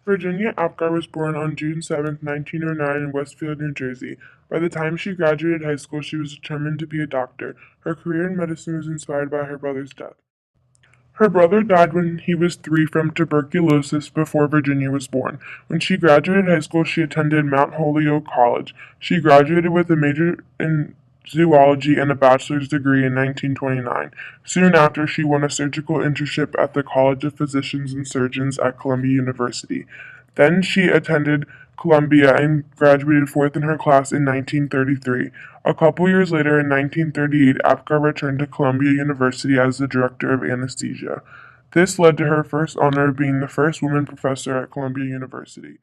Virginia Apgar was born on June 7, 1909 in Westfield, New Jersey. By the time she graduated high school, she was determined to be a doctor. Her career in medicine was inspired by her brother's death. Her brother died when he was 3 from tuberculosis before Virginia was born. When she graduated high school, she attended Mount Holyoke College. She graduated with a major in zoology and a bachelor's degree in 1929. Soon after, she won a surgical internship at the College of Physicians and Surgeons at Columbia University. Then she attended Columbia and graduated fourth in her class in 1933. A couple years later, in 1938, Apgar returned to Columbia University as the director of anesthesia. This led to her first honor of being the first woman professor at Columbia University.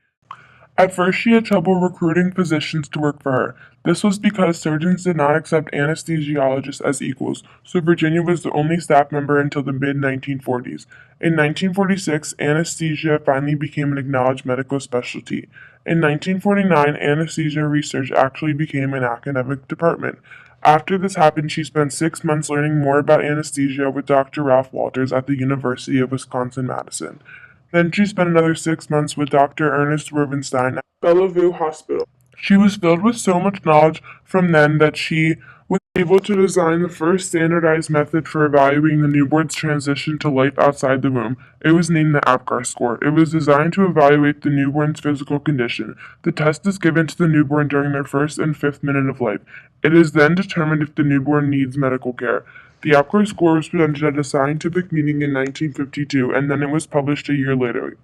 At first, she had trouble recruiting physicians to work for her. This was because surgeons did not accept anesthesiologists as equals, so Virginia was the only staff member until the mid 1940s. In 1946, anesthesia finally became an acknowledged medical specialty. In 1949, anesthesia research actually became an academic department. After this happened, she spent 6 months learning more about anesthesia with Dr. Ralph Walters at the University of Wisconsin-Madison. Then she spent another 6 months with Dr. Ernest Rubenstein at Bellevue Hospital. She was filled with so much knowledge from then that she was able to design the first standardized method for evaluating the newborn's transition to life outside the womb. It was named the Apgar score. It was designed to evaluate the newborn's physical condition. The test is given to the newborn during their first and fifth minute of life. It is then determined if the newborn needs medical care. The Apgar score was presented at a scientific meeting in 1952, and then it was published a year later.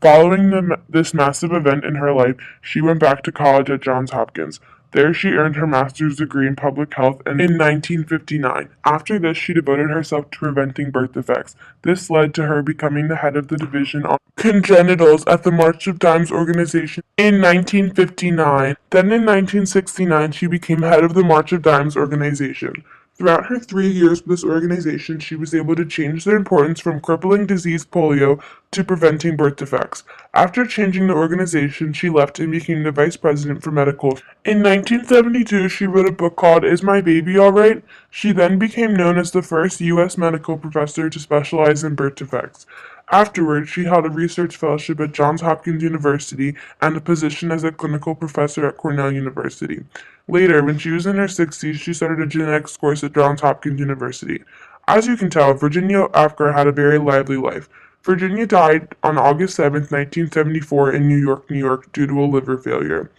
Following this massive event in her life, she went back to college at Johns Hopkins. There she earned her master's degree in public health in 1959. After this, she devoted herself to preventing birth defects. This led to her becoming the head of the division on congenitals at the March of Dimes organization in 1959. Then in 1969, she became head of the March of Dimes organization. Throughout her 3 years with this organization, she was able to change their importance from crippling disease polio to preventing birth defects. After changing the organization, she left and became the vice president for medical. In 1972, she wrote a book called Is My Baby Alright? She then became known as the first U.S. medical professor to specialize in birth defects. Afterwards, she held a research fellowship at Johns Hopkins University and a position as a clinical professor at Cornell University. Later, when she was in her 60s, she started a genetics course at Johns Hopkins University. As you can tell, Virginia Apgar had a very lively life. Virginia died on August 7, 1974 in New York, New York, due to a liver failure.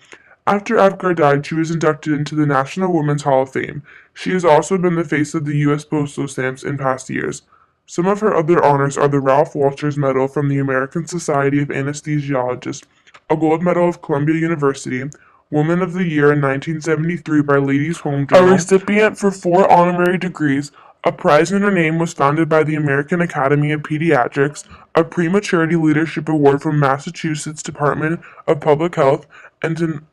After Apgar died, she was inducted into the National Women's Hall of Fame. She has also been the face of the U.S. Postal Stamps in past years. Some of her other honors are the Ralph Walters Medal from the American Society of Anesthesiologists, a gold medal of Columbia University, Woman of the Year in 1973 by Ladies' Home Journal, a recipient for 4 honorary degrees, a prize in her name was founded by the American Academy of Pediatrics, a Prematurity Leadership Award from Massachusetts Department of Public Health, and an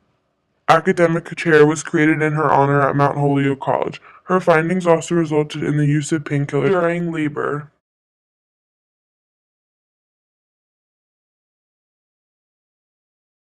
academic chair was created in her honor at Mount Holyoke College. Her findings also resulted in the use of painkillers during labor.